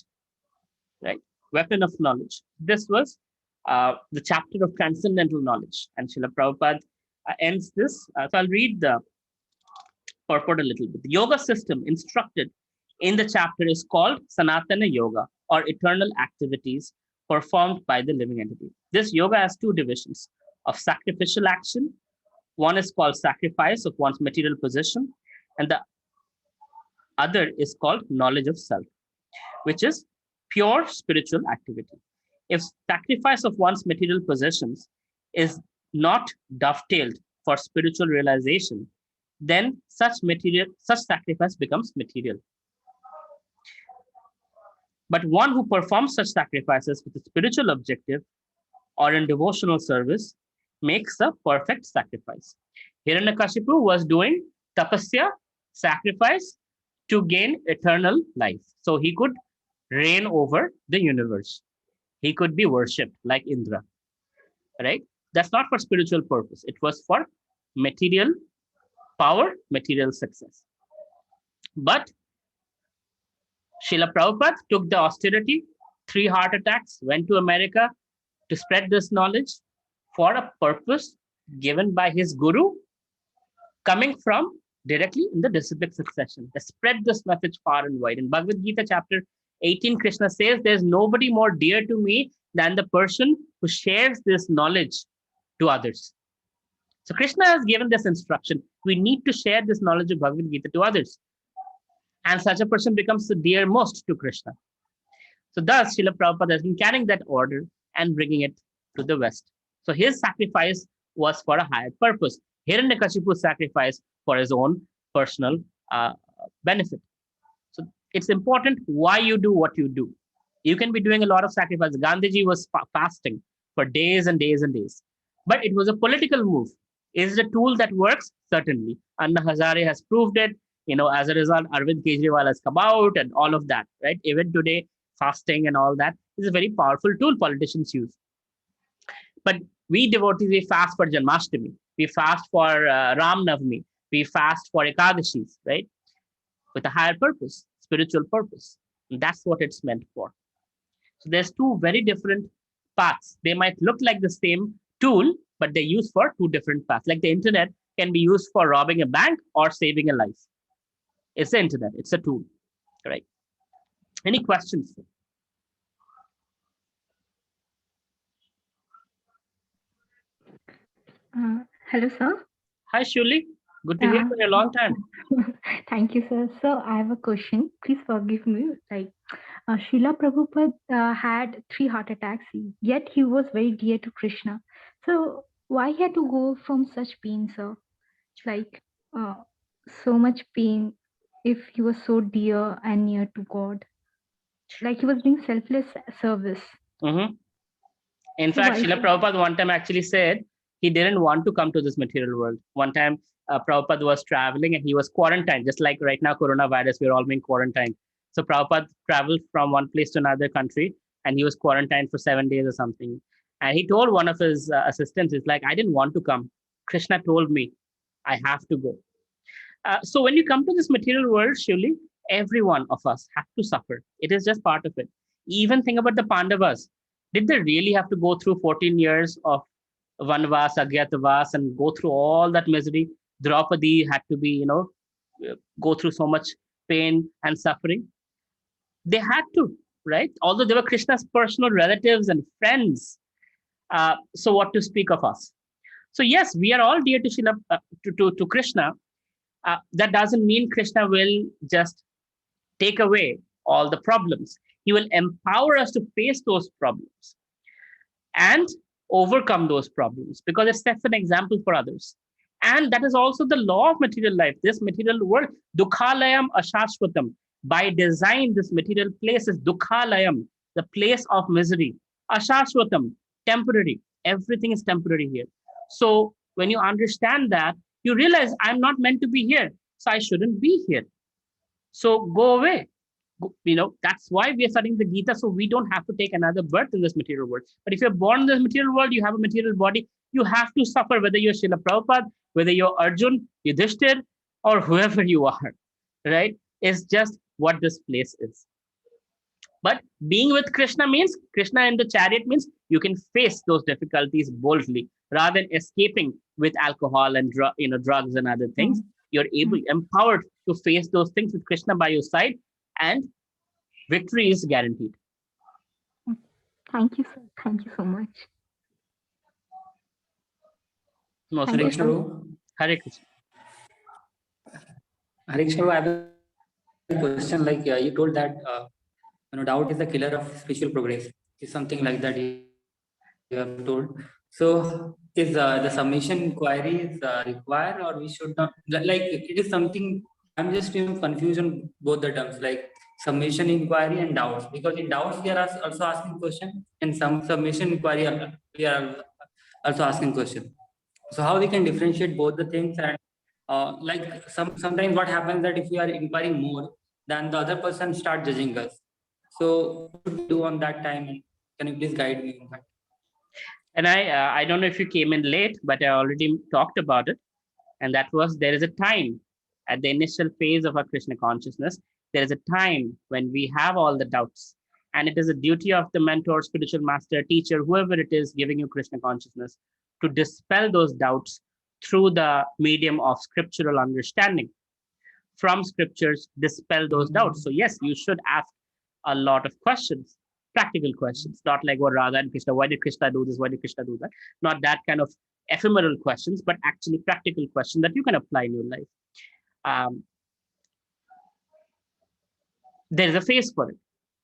Right? Weapon of knowledge. This was the chapter of transcendental knowledge. And Srila Prabhupada ends this. So I'll read the purport a little bit. The yoga system instructed in the chapter is called Sanatana Yoga, or eternal activities performed by the living entity. This yoga has two divisions of sacrificial action. One is called sacrifice of one's material possession, and the other is called knowledge of self, which is pure spiritual activity. If sacrifice of one's material possessions is not dovetailed for spiritual realization, then such sacrifice becomes material. But one who performs such sacrifices with a spiritual objective or in devotional service makes a perfect sacrifice. Hiranyakashipu was doing tapasya, sacrifice, to gain eternal life. So he could reign over the universe. He could be worshipped like Indra, right? That's not for spiritual purpose. It was for material power, material success. But Srila Prabhupada took the austerity, 3 heart attacks, went to America to spread this knowledge for a purpose given by his guru, coming from directly in the disciplic succession. They spread this message far and wide. In Bhagavad Gita chapter 18, Krishna says, there's nobody more dear to me than the person who shares this knowledge to others. So Krishna has given this instruction. We need to share this knowledge of Bhagavad Gita to others. And such a person becomes the dearmost to Krishna. So thus, Srila Prabhupada has been carrying that order and bringing it to the West. So his sacrifice was for a higher purpose. Hiranyakashipu's sacrifice for his own personal benefit. So it's important why you do what you do. You can be doing a lot of sacrifice. Gandhiji was fasting for days and days and days. But it was a political move. Is it a tool that works? Certainly. Anna Hazare has proved it. As a result, Arvind Kejriwal has come out and all of that, right? Even today, fasting and all that is a very powerful tool politicians use. But we devotees, we fast for Janmashtami. We fast for Ram Navami. We fast for Ekadashis, right? With a higher purpose, spiritual purpose. And that's what it's meant for. So there's 2 very different paths. They might look like the same tool, but they're used for 2 different paths. Like the internet can be used for robbing a bank or saving a life. It's the internet. It's a tool, right? Any questions? Hello, sir. Hi, Shuli. Good to hear from you. A long time. Thank you, sir. So I have a question. Please forgive me. Srila Prabhupada had 3 heart attacks, yet he was very dear to Krishna. So why he had to go from such pain, sir? So much pain if he was so dear and near to God. He was doing selfless service. Mm-hmm. In So fact, why Srila Prabhupada one time actually said he didn't want to come to this material world. One time, Prabhupada was traveling and he was quarantined, just like right now, coronavirus, we're all being quarantined. So Prabhupada traveled from one place to another country and he was quarantined for 7 days or something. And he told one of his assistants, it's like, I didn't want to come. Krishna told me I have to go. So when you come to this material world, surely every one of us have to suffer. It is just part of it. Even think about the Pandavas. Did they really have to go through 14 years of Vanvas, Agyatavas, and go through all that misery? Draupadi had to be, go through so much pain and suffering. They had to, right? Although they were Krishna's personal relatives and friends. So what to speak of us? So yes, we are all dear to Krishna. That doesn't mean Krishna will just take away all the problems. He will empower us to face those problems and overcome those problems because it sets an example for others. And that is also the law of material life. This material world, dukhalayam ashashvatam. By design, this material place is dukhalayam, the place of misery. Ashashvatam, temporary. Everything is temporary here. So when you understand that, you realize I'm not meant to be here. So I shouldn't be here. So go away. That's why we are studying the Gita. So we don't have to take another birth in this material world. But if you're born in this material world, you have a material body, you have to suffer, whether you're Srila Prabhupada, whether you're Arjun, Yudhishthir, or whoever you are, right? It's just what this place is. But being with Krishna means, Krishna in the chariot means you can face those difficulties boldly rather than escaping with alcohol and drugs and other things. you're empowered to face those things with Krishna by your side, and victory is guaranteed. Thank you, sir. Thank you so much. Most Thank you, Krishna. sir. Hare Krishna. Hare Krishna, I have a question. Like you told that doubt is the killer of spiritual progress. Is something like that you have told. So is the submission inquiry is required, or we should not? Like it is something. I'm just confused on both the terms, like submission inquiry and doubts. Because in doubts we are also asking question, and some submission inquiry we are also asking question. So how we can differentiate both the things, and like sometimes what happens that if we are inquiring more, then the other person start judging us. So what should we do on that time? Can you please guide me on that? And I don't know if you came in late, but I already talked about it. And that was, there is a time at the initial phase of our Krishna consciousness, there is a time when we have all the doubts. And it is a duty of the mentor, spiritual master, teacher, whoever it is giving you Krishna consciousness, to dispel those doubts through the medium of scriptural understanding. From scriptures, dispel those doubts. So yes, you should ask a lot of questions, practical questions, not like what Radha and Krishna, why did Krishna do this? Why did Krishna do that? Not that kind of ephemeral questions, but actually practical questions that you can apply in your life. There is a phase for it.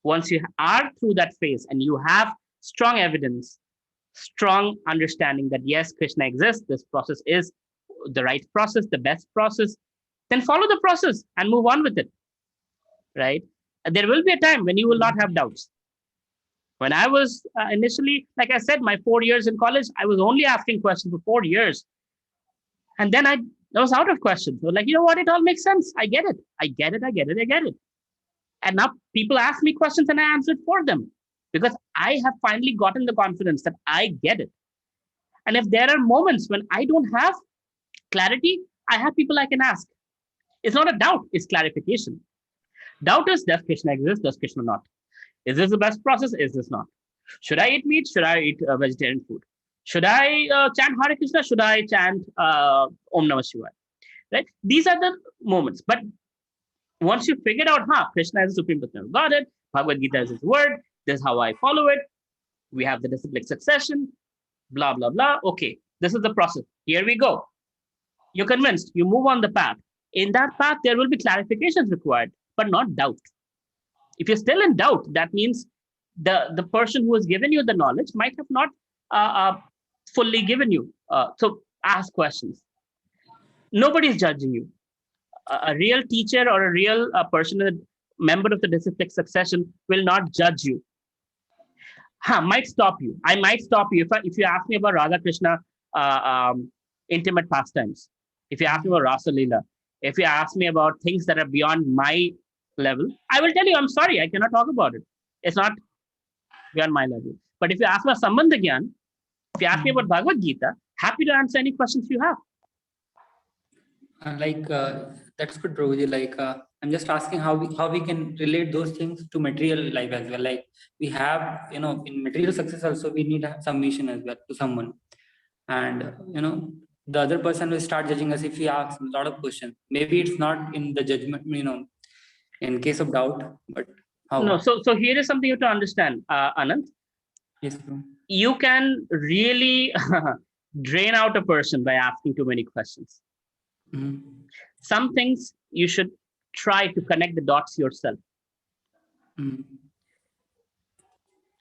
Once you are through that phase and you have strong evidence, strong understanding that yes, Krishna exists, this process is the right process, the best process, then follow the process and move on with it, right? And there will be a time when you will not have doubts. When I was initially, like I said, my 4 years in college, I was only asking questions for 4 years. And then I was out of questions. I was like, you know what? It all makes sense. I get it. I get it. I get it. I get it. And now people ask me questions and I answered for them because I have finally gotten the confidence that I get it. And if there are moments when I don't have clarity, I have people I can ask. It's not a doubt, it's clarification. Doubt is, does Krishna exist? Does Krishna not? Is this the best process? Is this not? Should I eat meat? Should I eat vegetarian food? Should I chant Hare Krishna? Should I chant Om Namah Shivaya? Right? These are the moments. But once you figured out, Krishna is the Supreme Personality of Godhead, Bhagavad Gita is his word, this is how I follow it, we have the disciplic succession, blah, blah, blah. Okay, this is the process. Here we go. You're convinced, you move on the path. In that path, there will be clarifications required, but not doubt. If you're still in doubt, that means the person who has given you the knowledge might have not fully given you. So ask questions. Nobody's judging you. A real teacher or a real person, a member of the disciplic succession will not judge you. Might stop you. I might stop you if you ask me about Radha Krishna intimate pastimes. If you ask me about Rasa Leela, if you ask me about things that are beyond my level, I will tell you, I'm sorry, I cannot talk about it. It's not beyond my level. But if you ask me about Sambandha Gyan, if you ask me about Bhagavad Gita, happy to answer any questions you have. That's good, Prabhuji. I'm just asking how we can relate those things to material life as well. Like we have, in material success also we need submission as well to someone, and the other person will start judging us if we ask a lot of questions. Maybe it's not in the judgment, in case of doubt, but how? No. So here is something you have to understand, Anand. Yes, bro. You can really drain out a person by asking too many questions. Mm-hmm. Some things you should try to connect the dots yourself. Mm-hmm.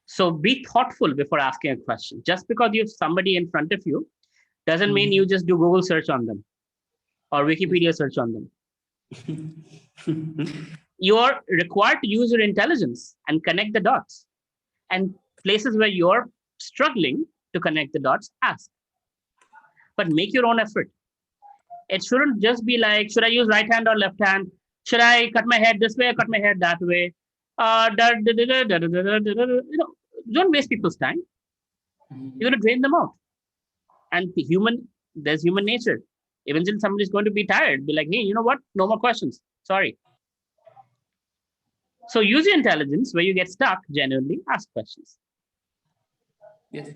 So be thoughtful before asking a question. Just because you have somebody in front of you doesn't mean you just do Google search on them or Wikipedia search on them. You are required to use your intelligence and connect the dots. And places where you're struggling to connect the dots, ask. But make your own effort. It shouldn't just be like, should I use right hand or left hand? Should I cut my hair this way or cut my hair that way? Don't waste people's time. You're going to drain them out. And there's human nature. Eventually somebody's going to be tired. Be like, hey, you know what? No more questions. Sorry. So use your intelligence. Where you get stuck, genuinely ask questions. Yes.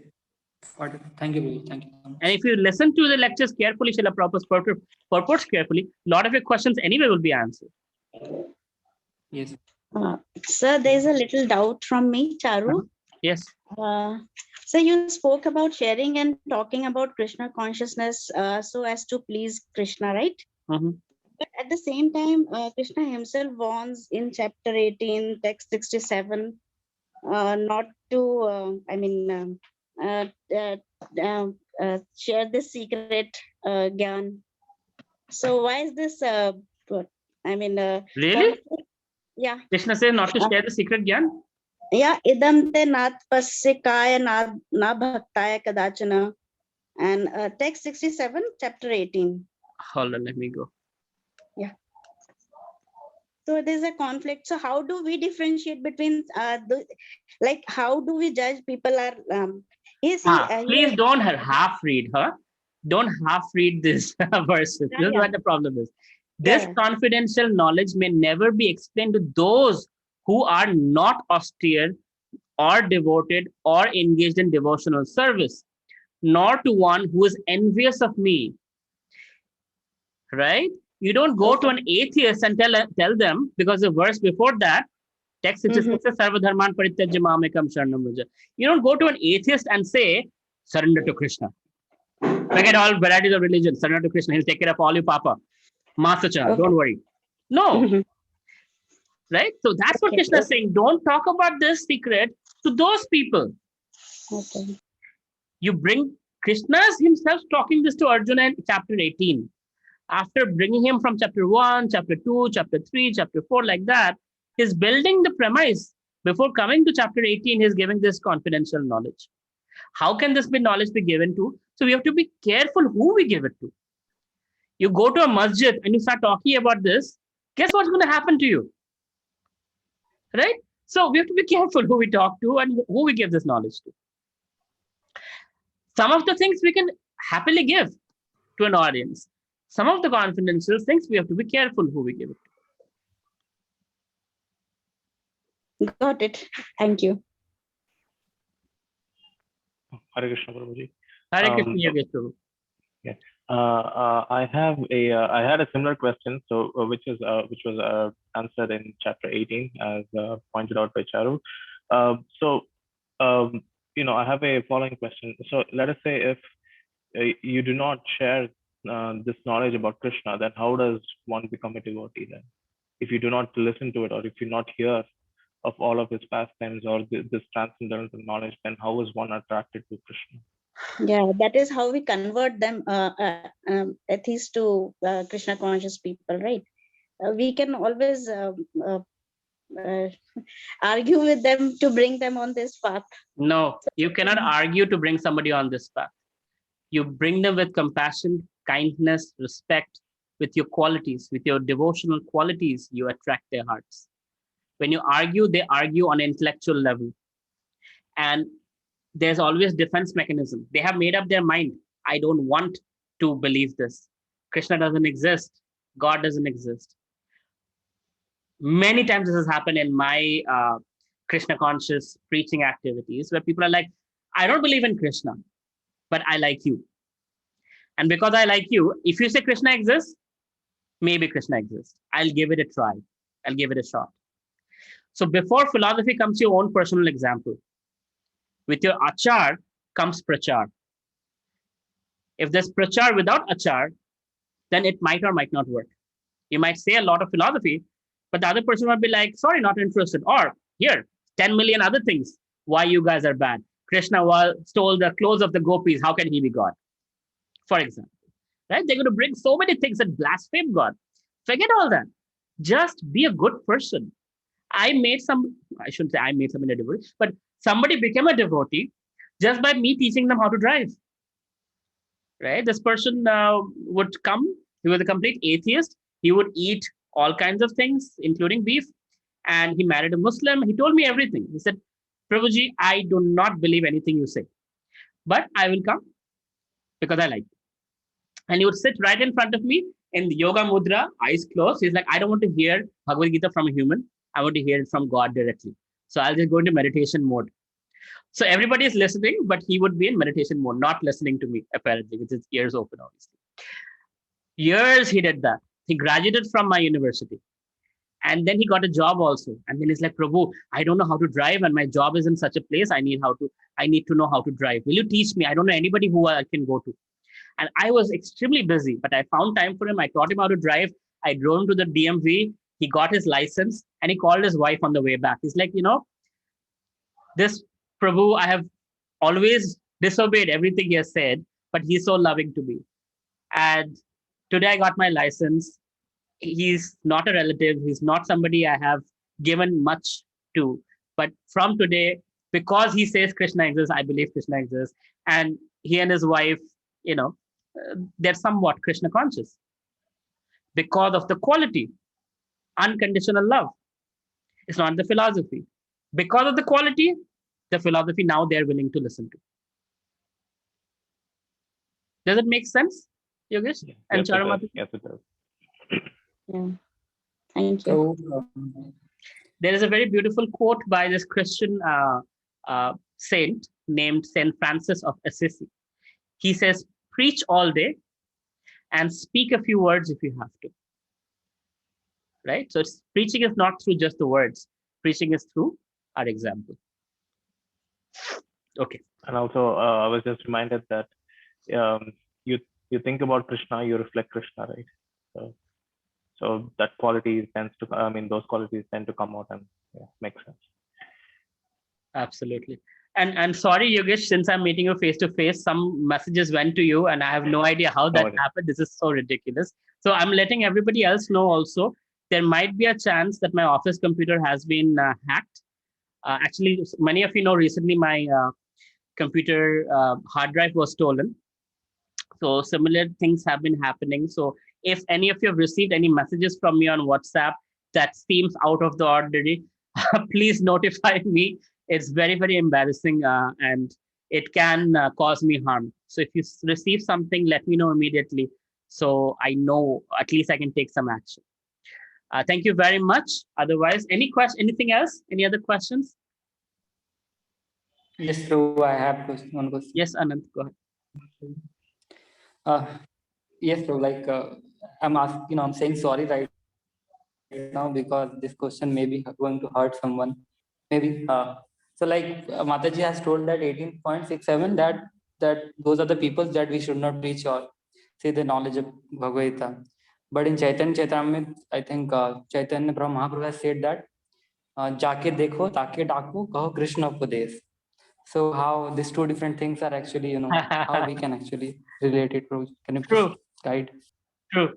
Thank you, Prabhuji. Thank you so much. And if you listen to the lectures carefully, Srila Prabhupada's purports carefully, a lot of your questions anyway will be answered. Yes. Sir, there's a little doubt from me, Charu. Yes. So you spoke about sharing and talking about Krishna consciousness so as to please Krishna, right? Mhm. But at the same time, Krishna himself warns in chapter 18, text 67, not to, share this secret gyan. So why is this, Really? conflict? Yeah. Krishna says not to share the secret gyan? Yeah, idam te nat pasikaya na bhaktaya kadachana. And text 67, chapter 18. Hold on, let me go. So there's a conflict. So how do we differentiate between how do we judge people are Please don't half read, huh? Don't half read this verses. This is what the problem is. This confidential knowledge may never be explained to those who are not austere or devoted or engaged in devotional service, nor to one who is envious of me. Right? You don't go to an atheist and tell them, because the verse before that, text 66 says, Sarva dharman parityajya mamekam sharanam vraja. You don't go to an atheist and say, surrender to Krishna. Forget all varieties of religion, surrender to Krishna. He'll take care of all you, Papa. Masacha, don't worry. No. Right? So that's what Krishna is saying. Don't talk about this secret to those people. Okay. You bring Krishna's himself talking this to Arjuna in chapter 18. After bringing him from chapter 1, chapter 2, chapter 3, chapter 4, like that, he's building the premise. Before coming to chapter 18, he's giving this confidential knowledge. How can this knowledge be given to? So we have to be careful who we give it to. You go to a masjid and you start talking about this, guess what's going to happen to you? Right? So we have to be careful who we talk to and who we give this knowledge to. Some of the things we can happily give to an audience. Some of the confidential things we have to be careful who we give it to. Got it. Thank you. Hare Krishna, Prabhuji. Hare Krishna, Yogesh Prabhu. Yeah. I had a similar question, so which was answered in chapter 18, as pointed out by Charu. I have a following question. So let us say if you do not share this knowledge about Krishna, then how does one become a devotee then? If you do not listen to it, or if you not hear of all of his pastimes or this transcendental knowledge, then how is one attracted to Krishna? Yeah, that is how we convert them, atheists to Krishna conscious people, right? We can always argue with them to bring them on this path. No, you cannot argue to bring somebody on this path. You bring them with compassion, kindness, respect, with your qualities, with your devotional qualities, you attract their hearts. When you argue, they argue on an intellectual level. And there's always defense mechanism. They have made up their mind. I don't want to believe this. Krishna doesn't exist. God doesn't exist. Many times this has happened in my Krishna conscious preaching activities, where people are like, I don't believe in Krishna, but I like you. And because I like you, if you say Krishna exists, maybe Krishna exists. I'll give it a try. I'll give it a shot. So before philosophy comes your own personal example. With your achar comes prachar. If there's prachar without achar, then it might or might not work. You might say a lot of philosophy, but the other person might be like, sorry, not interested. Or here, 10 million other things. Why you guys are bad. Krishna stole the clothes of the gopis. How can he be God? For example, right? They're going to bring so many things that blaspheme God. Forget all that. Just be a good person. I shouldn't say I made somebody a devotee, but somebody became a devotee just by me teaching them how to drive. Right? This person would come, he was a complete atheist. He would eat all kinds of things, including beef. And he married a Muslim. He told me everything. He said, Prabhuji, I do not believe anything you say, but I will come because I like you. And he would sit right in front of me in the yoga mudra, eyes closed. He's like, I don't want to hear Bhagavad Gita from a human. I want to hear it from God directly. So I'll just go into meditation mode. So everybody is listening, but he would be in meditation mode, not listening to me, apparently, with his ears open, obviously. Years he did that. He graduated from my university. And then he got a job also. And then he's like, Prabhu, I don't know how to drive, and my job is in such a place. I need to know how to drive. Will you teach me? I don't know anybody who I can go to. And I was extremely busy, but I found time for him. I taught him how to drive. I drove him to the DMV. He got his license and he called his wife on the way back. He's like, this Prabhu, I have always disobeyed everything he has said, but he's so loving to me. And today I got my license. He's not a relative. He's not somebody I have given much to. But from today, because he says Krishna exists, I believe Krishna exists. And he and his wife, they're somewhat Krishna conscious because of the quality, unconditional love. It's not the philosophy. Because of the quality, the philosophy now they're willing to listen to. Does it make sense, Yogesh? Yes, And it does. Charamati? Yes, it does. Yeah. Thank you. So, There is a very beautiful quote by this Christian saint named Saint Francis of Assisi. He says, preach all day and speak a few words if you have to. Right? So preaching is not through just the words. Preaching is through our example. Okay. And also, I was just reminded that you think about Krishna, you reflect Krishna, right? So that quality tends to, those qualities tend to come out and make sense. Absolutely. And sorry, Yogesh, since I'm meeting you face to face, some messages went to you and I have no idea how that happened. This is so ridiculous. So I'm letting everybody else know also, there might be a chance that my office computer has been hacked. Actually, many of you know recently my computer hard drive was stolen. So similar things have been happening. So if any of you have received any messages from me on WhatsApp that seems out of the ordinary, please notify me. It's very, very embarrassing and it can cause me harm. So if you receive something, let me know immediately. So I know at least I can take some action. Thank you very much. Otherwise, anything else? Any other questions? yes, Prabhu, I have one question. Yes, Anand, go ahead. Yes, Prabhu, I'm asking, I'm saying sorry right now because this question may be going to hurt someone. Maybe. So Mataji has told that 18.67 that those are the people that we should not preach or say the knowledge of Bhagavad Gita. But in Chaitanya Chaitamrita, I think Chaitanya Prabhu Mahaprabhu has said that Jaake dekho, take daku, kaho Krishna upadesh. So how these two different things are actually, how we can actually relate it. Can you please guide? True.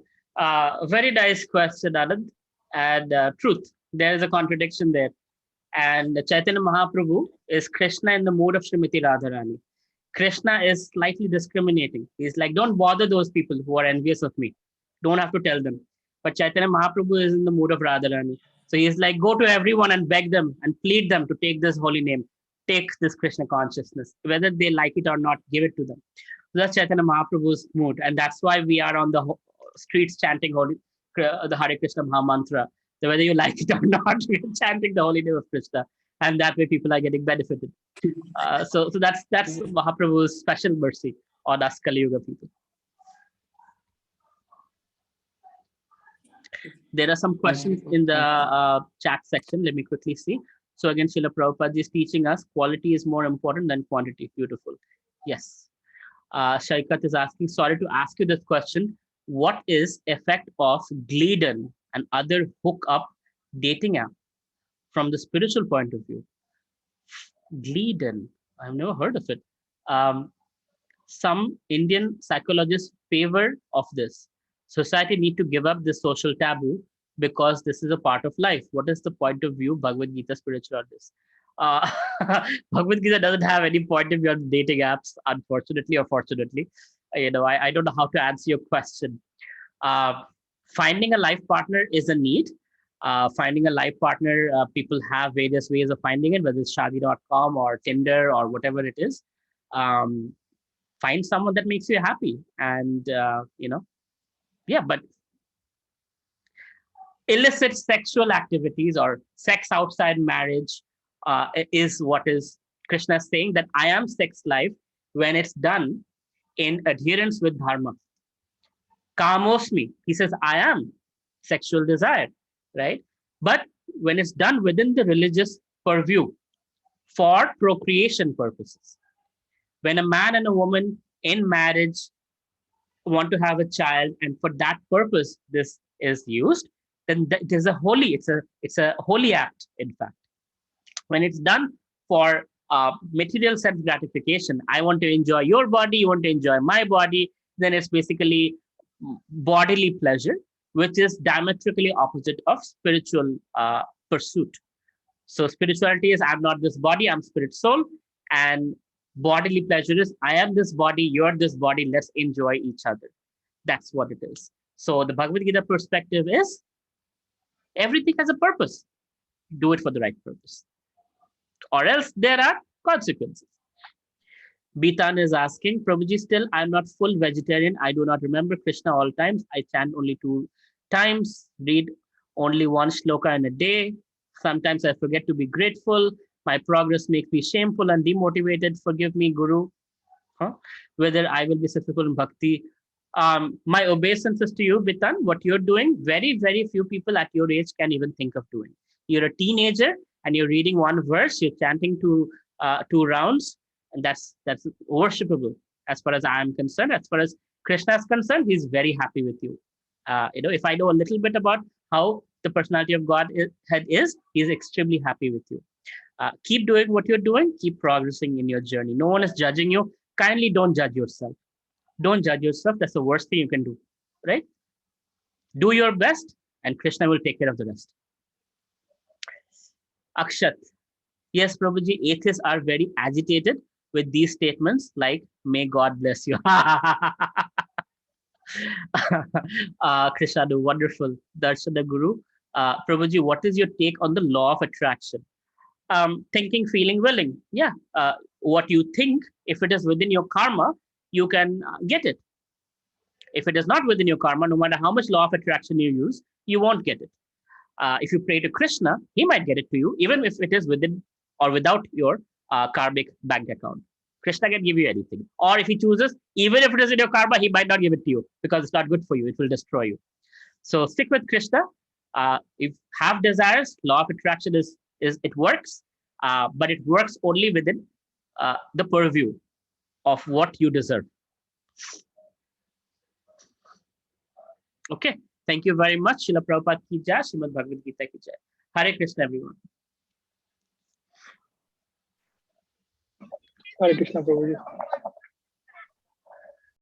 Very nice question, Anand. And truth, there is a contradiction there. And Chaitanya Mahaprabhu is Krishna in the mood of Srimati Radharani. Krishna is slightly discriminating. He's like, don't bother those people who are envious of me. Don't have to tell them. But Chaitanya Mahaprabhu is in the mood of Radharani. So he's like, go to everyone and beg them and plead them to take this holy name, take this Krishna consciousness. Whether they like it or not, give it to them. So that's Chaitanya Mahaprabhu's mood. And that's why we are on the streets chanting the Hare Krishna Maha Mantra. So whether you like it or not, we're chanting the holy name of Krishna. And that way people are getting benefited. So that's Mahaprabhu's special mercy on us Kali Yuga people. There are some questions in the chat section. Let me quickly see. So again, Srila Prabhupada is teaching us quality is more important than quantity. Beautiful. Yes. Shaikat is asking, sorry to ask you this question. What is effect of Gleeden and other hookup dating app from the spiritual point of view? Gleeden, I've never heard of it. Some Indian psychologists favor of this. Society need to give up this social taboo because this is a part of life. What is the point of view Bhagavad Gita spiritual on this? Bhagavad Gita doesn't have any point of view on dating apps, unfortunately or fortunately. I don't know how to answer your question. Finding a life partner is a need. Finding a life partner, people have various ways of finding it, whether it's shadi.com or Tinder or whatever it is. Find someone that makes you happy. And, but illicit sexual activities or sex outside marriage is what is Krishna is saying that I am sex life when it's done in adherence with dharma. Kamosmi, he says, I am sexual desire, right? But when it's done within the religious purview for procreation purposes, when a man and a woman in marriage want to have a child, and for that purpose this is used, then it is a holy, it's a holy act, in fact. When it's done for material self gratification, I want to enjoy your body, you want to enjoy my body, then it's basically bodily pleasure, which is diametrically opposite of spiritual pursuit. So spirituality is I'm not this body, I'm spirit soul, and bodily pleasure is I am this body, you're this body, let's enjoy each other. That's what it is. So the Bhagavad Gita perspective is everything has a purpose. Do it for the right purpose, or else there are consequences. Bitan is asking, Prabhuji, still I'm not full vegetarian. I do not remember Krishna all times. I chant only 2 times, read only 1 shloka in a day. Sometimes I forget to be grateful. My progress makes me shameful and demotivated. Forgive me, Guru. Whether I will be successful in bhakti. My obeisances to you, Bitan. What you're doing, very, very few people at your age can even think of doing. You're a teenager and you're reading 1 verse, you're chanting 2 rounds, and that's worshipable as far as I am concerned. As far as Krishna is concerned, he's very happy with you. If I know a little bit about how the personality of Godhead is, he's extremely happy with you. Keep doing what you're doing, keep progressing in your journey. No one is judging you. Kindly don't judge yourself. Don't judge yourself. That's the worst thing you can do, right? Do your best and Krishna will take care of the rest. Akshat. Yes, Prabhuji, atheists are very agitated with these statements like, may God bless you. Krishna, do wonderful. Darshana Guru. Prabhuji, what is your take on the law of attraction? Thinking, feeling, willing. Yeah. What you think, if it is within your karma, you can get it. If it is not within your karma, no matter how much law of attraction you use, you won't get it. If you pray to Krishna, he might get it to you, even if it is within or without your karmic bank account. Krishna can give you anything. Or if he chooses, even if it is in your karma, he might not give it to you because it's not good for you. It will destroy you. So stick with Krishna. If have desires, law of attraction is it works, but it works only within the purview of what you deserve. Okay. Thank you very much. Srila Prabhupada ki jai, Srimad Bhagavad Gita ki jai. Hare Krishna, everyone. Hare Krishna, Prabhuji.